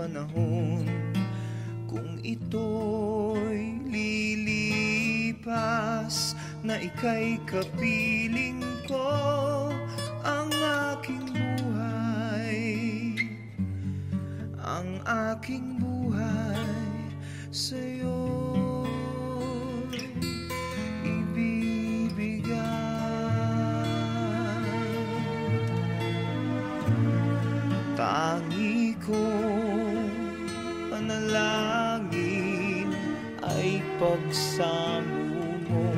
panahon. Kung ito'y lilipas, na ika'y kapiling ko, ang aking buhay, ang aking buhay sa'yo'y ibibigay. Tangi kong panalangin ay pagsamo mo,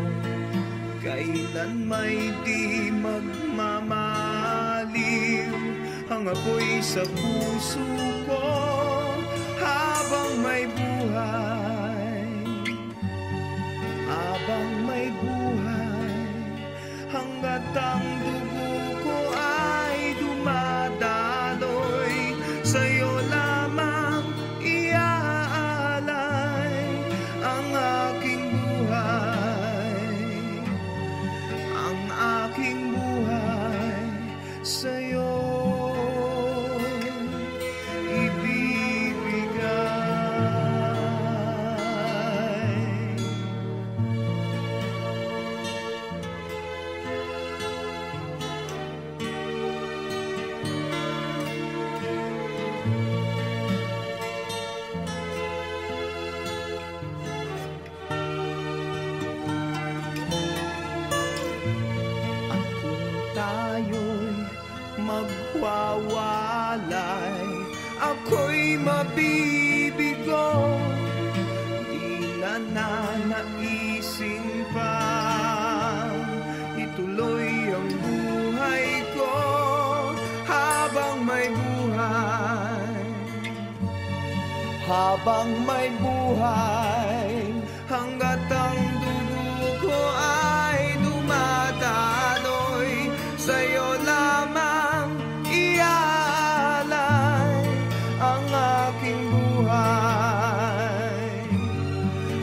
kailan may di magmamaliw ang apoy sa puso ko. Habang may buhay, habang may buhay, hanggat ang dugo ko ay dumadaloy, sa'yo lamang iaalay ang aking buhay, ang aking buhay sa'yo magwawalay, ako'y mabibigo, di na nanaisin pa ituloy ang buhay ko. Habang may buhay, habang may buhay, hanggat ang dugo ko ay dumadaloy, sa'yo lamang iaalay ang aking buhay,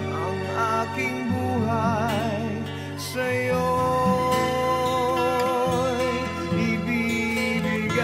ang aking buhay sa'yo'y ibibigay.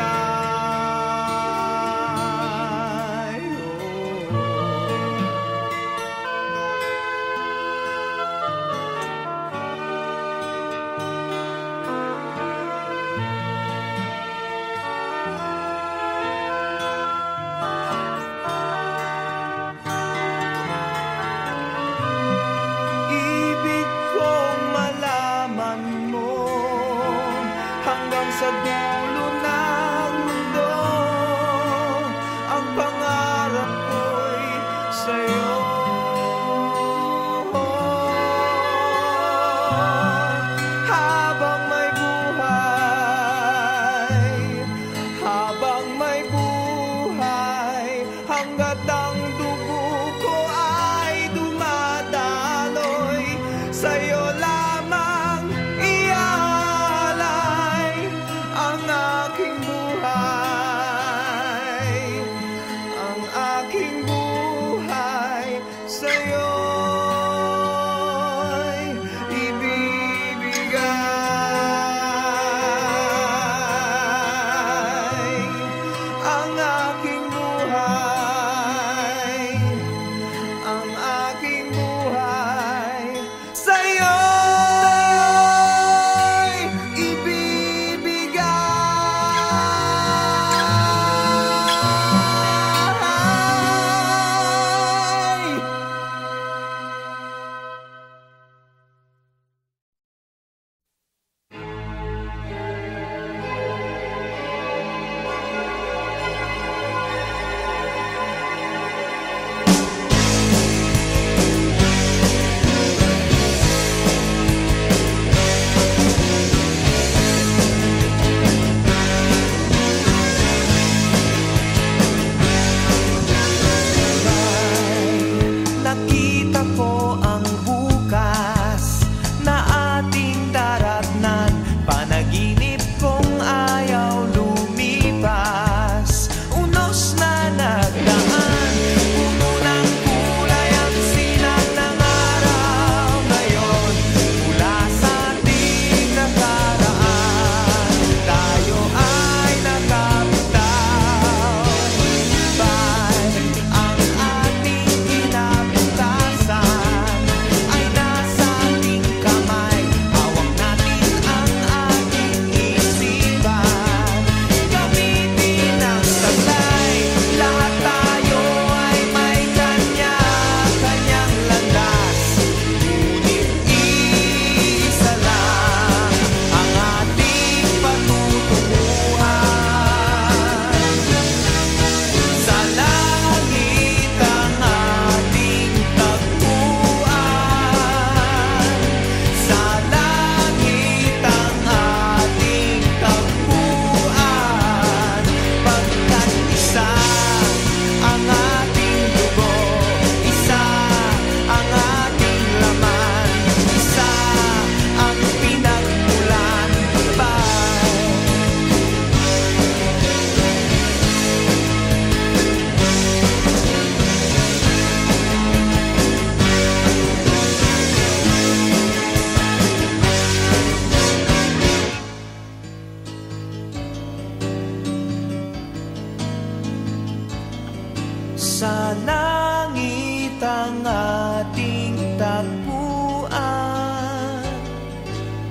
tagpuan.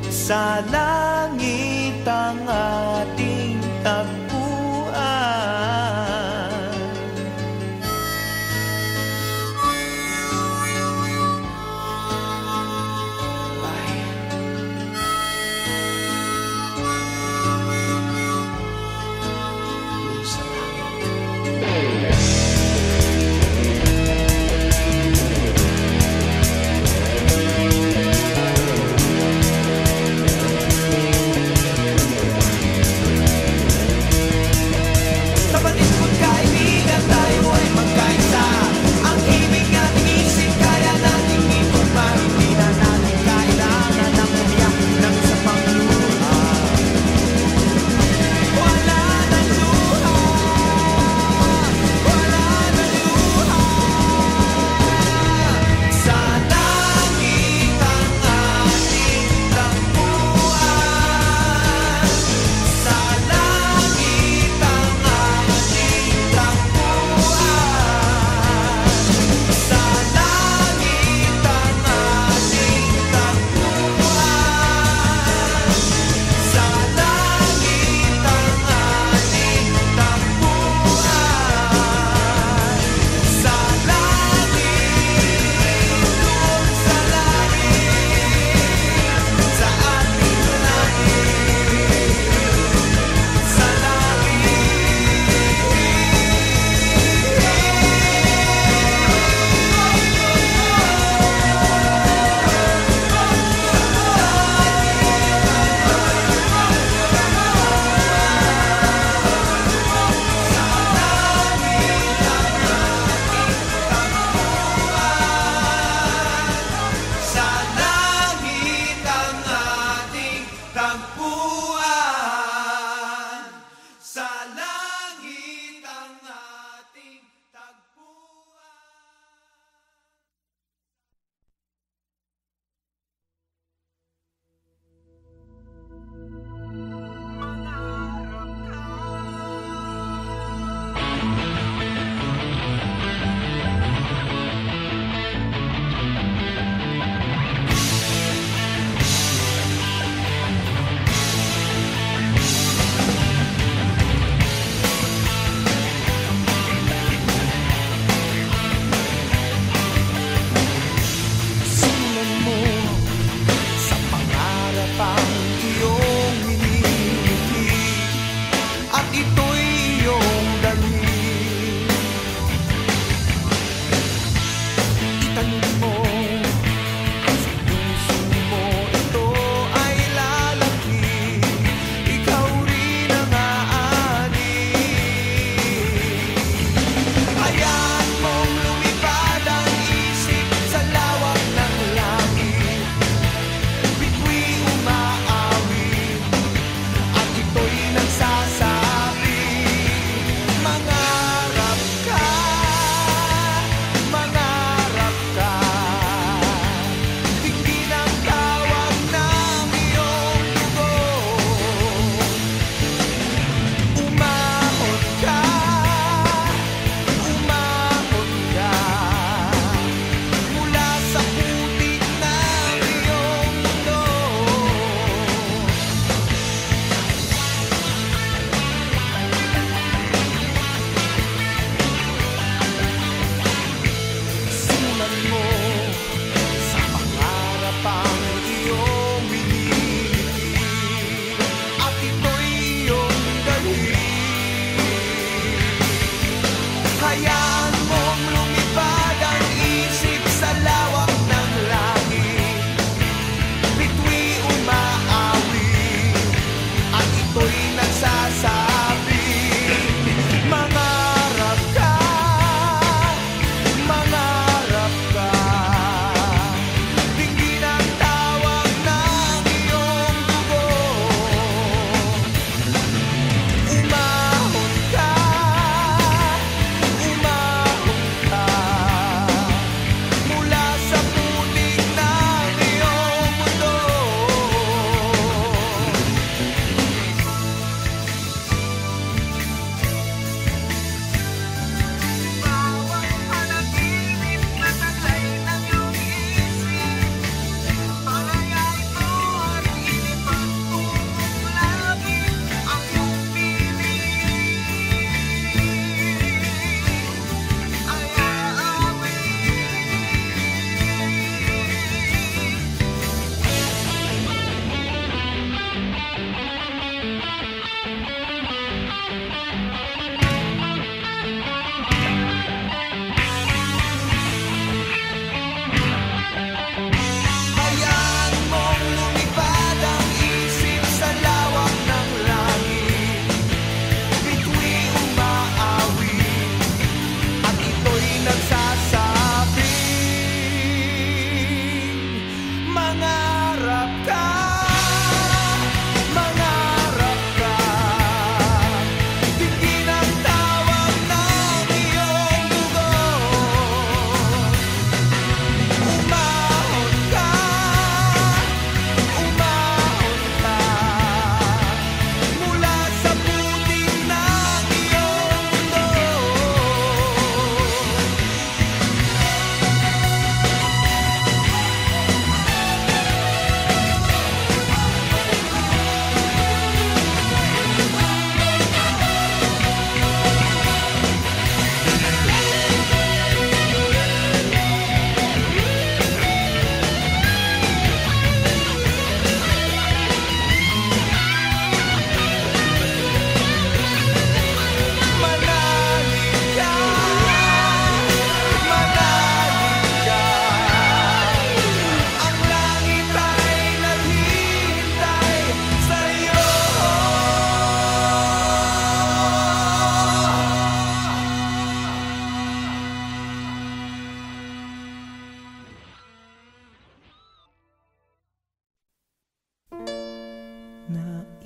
Sa langit ang ating tagpuan.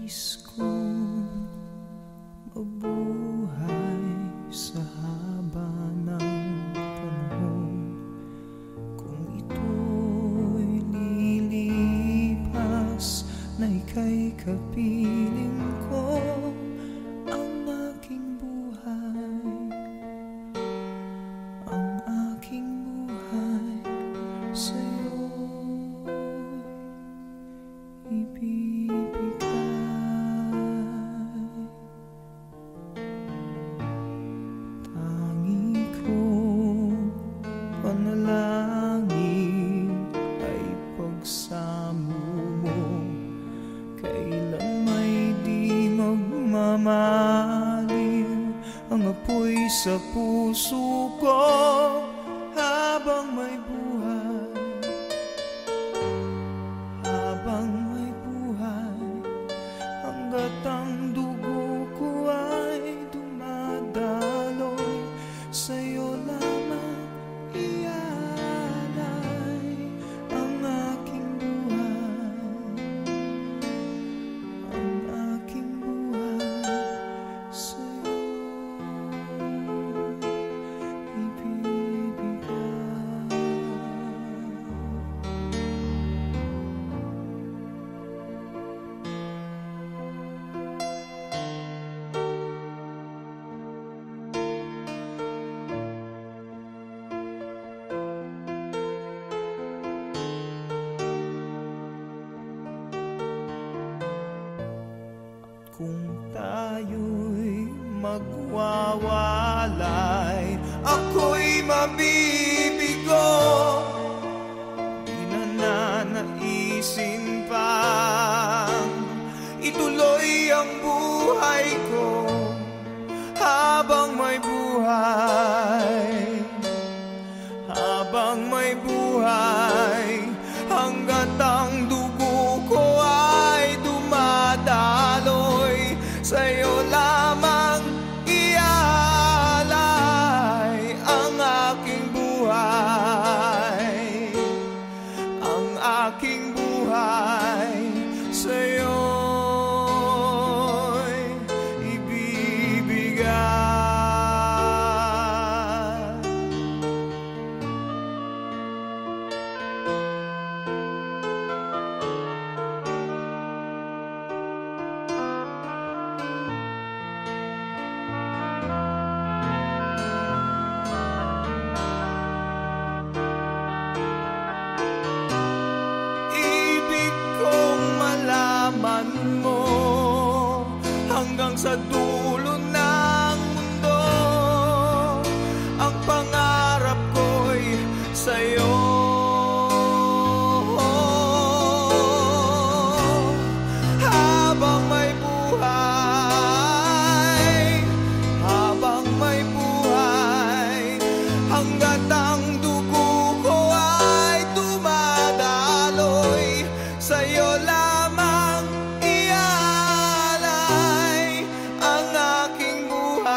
Nais kong mabuhay sa haba ng panahon. Kung ito'y lilipas na ika'y kapiling ko, ang aking buhay, ang aking buhay sa'yo'y ibibigay. Tangi kong panalangin ay pagsamo mo, kailan may di magmamaliw ang apoy sa puso ko habang may buhay, habang may buhay, hanggat ang dugo ko ay dumadaloy, sa'yo lamang ialay ang aking buhay, ang aking buhay sa'yo ibibigay. Kung tayo'y magwawalay, ako'y mabibigo. Di na nanaisin pang ituloy ang buhay ko habang may buhay, habang may buhay, hanggat ang dugo ko ay dumadaloy, sa'yo lamang ialay ang aking buhay, ang aking buhay sa'yo'y ibibigay. Ibig kong malaman mo hanggang sa dulo ng mundo, ang pangarap ko'y sa'yo. Habang may buhay, habang may buhay, hanggat ang dugo ko ay dumadaloy, sa'yo lamang ialay ang aking buhay,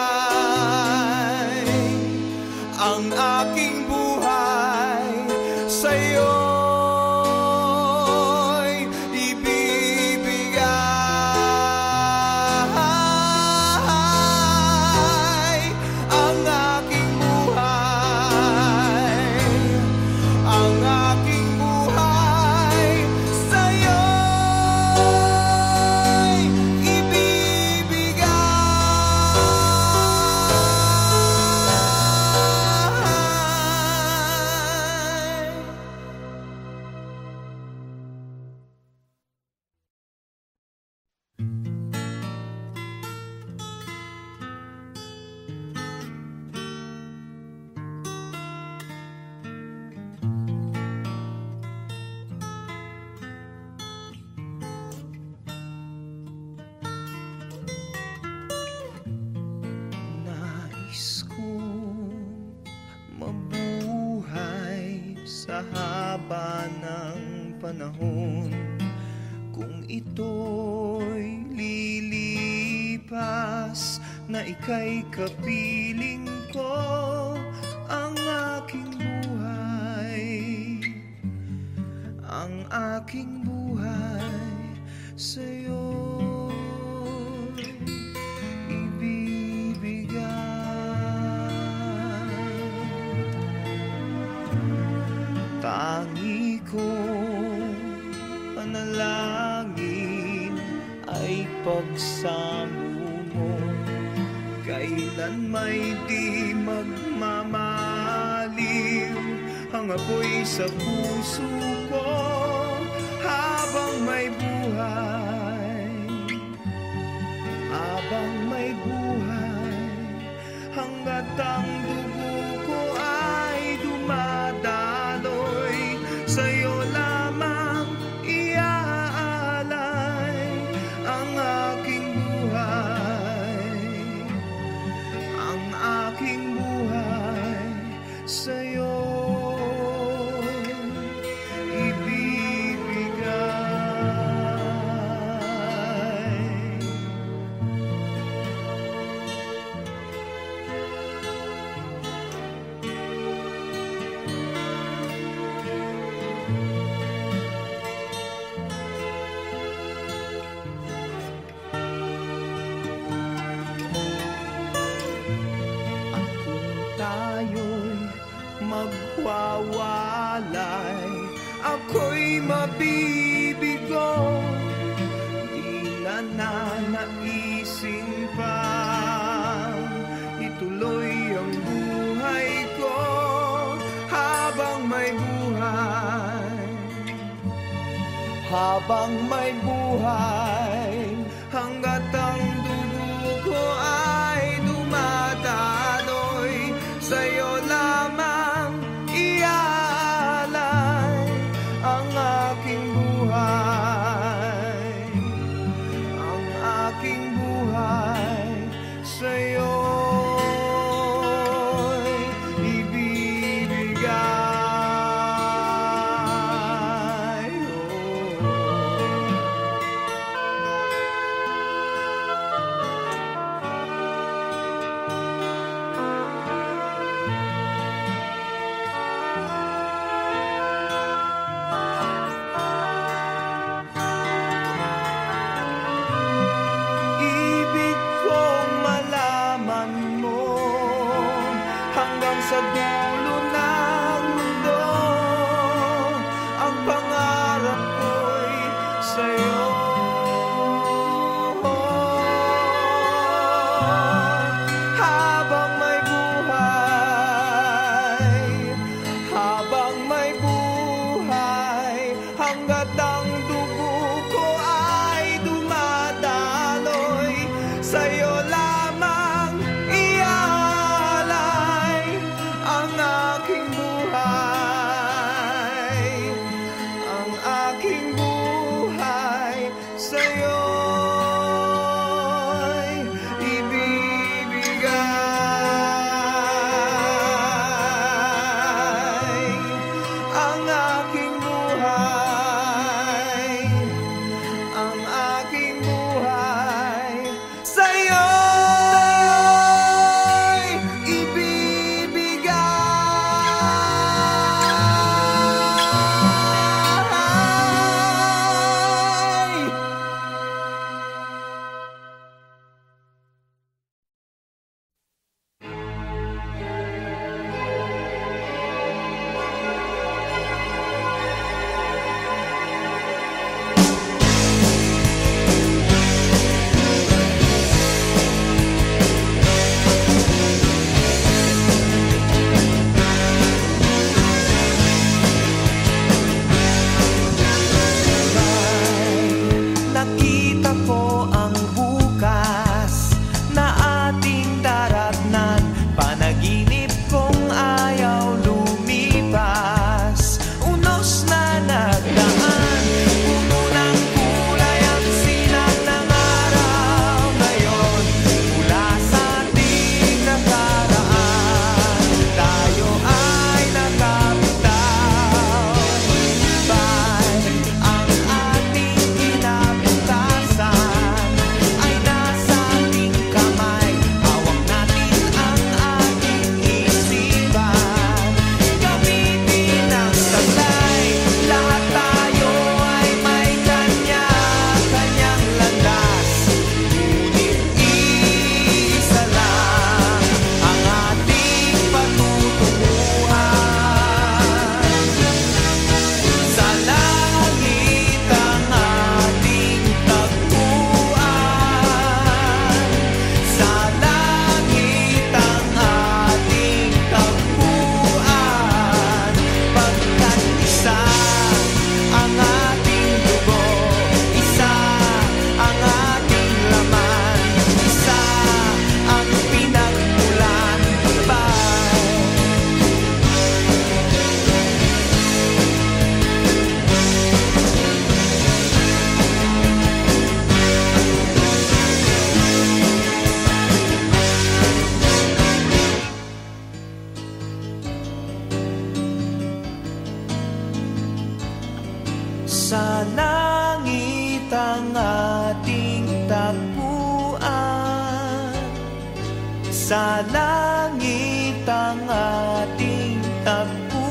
ang aking buhay sa'yo'y ibibigay ang aking buhay, ang aking buhay sa'yo'y ibibigay. Nais kong mabuhay sa haba ng panahon. Kung ito'y lilipas na ika'y kapiling ko, ang aking buhay, ang aking buhay sa'yo kong panalangin ay pagsamo mo. Kailan may di magmamaliw ang apoy sa puso ko habang may buhay. Habang may buhay, hanggat ang dugo ko ay dumadaloy, sa'yo lamang iaalay ang aking buhay. Ang aking buhay sa'yo magwawalay, ako'y mabibigo. Di na nanaising pa ituloy ang buhay ko habang may buhay. Habang may buhay, hanggat ang dugo ko ay dumadaloy, sa'yo lamang iaalay ang aking buhay. Ang aking buhay sa'yo'y ibibigay. Sa dulo ng mundo, ang pangarap ko'y sa'yo. Habang may buhay, habang may buhay, hanggat ang dugo ko ay dumadaloy, sa'yo lamang ang aking buhay. Ang aking buhay sa'yo'y ibibigay. Ang aking buhay Sa langit ang ating tagpuan, sa langit ang ating tagpuan.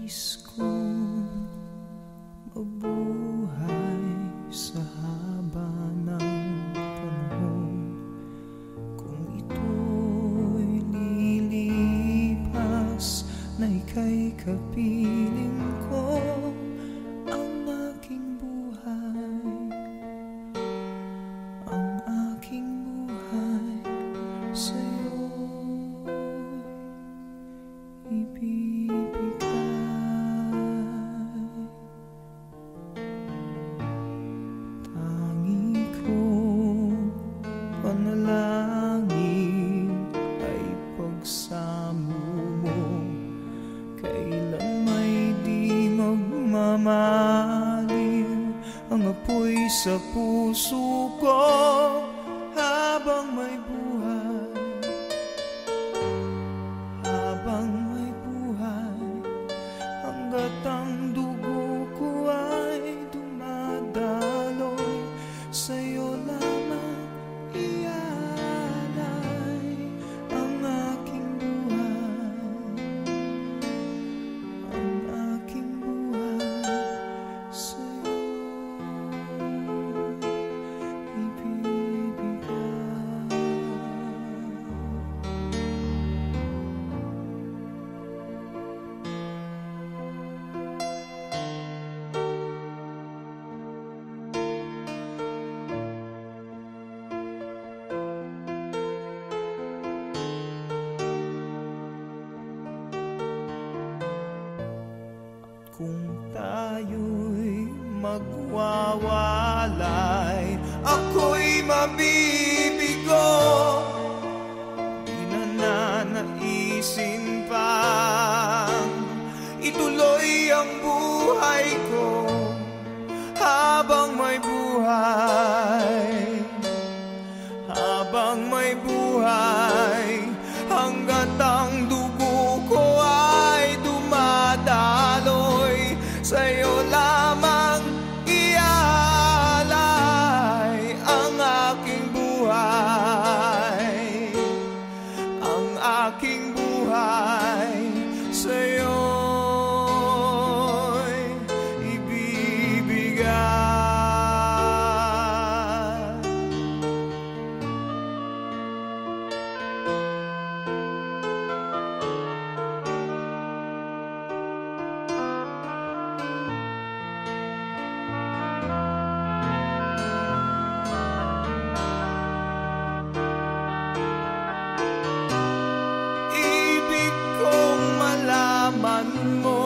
Nais kong mabuhay sa haba ng panahon. Kung ito'y lilipas na ika'y kapiling ko, ang aking buhay, ang aking buhay sa'yo'y ibibigay. Tangi kong panalangin ay pagsamo mo, kailan may di magmamaliw ang apoy sa puso ko. Habang may buhay, habang may buhay, hanggat ang dugo ko ay dumadaloy, sa'yo lamang ialay ang aking buhay, ang aking buhay sa'yo ibibigay. Kung tayo'y magwawalay, ako'y mabibigo. Di na nanaisin pang ituloy ang buhay ko. Habang may buhay, habang may buhay, hanggat ang dugo ko ay dumadaloy, sa'yo lamang ialay ang aking buhay, ang aking buhay sa'yo'y ibibigay. Ibig kong malaman mo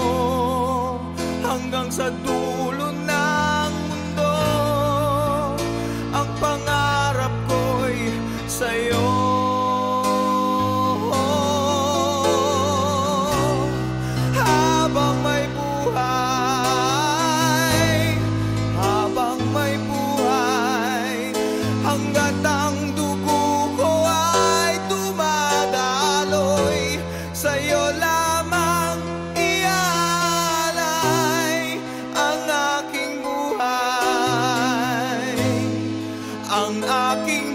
hanggang sa dulo ng mundo, ang pangarap ko'y sa'yo. Habang may buhay, habang may buhay, hanggat ang dugo ko ay dumadaloy, sa'yo lamang ialay ang aking buhay, ang aking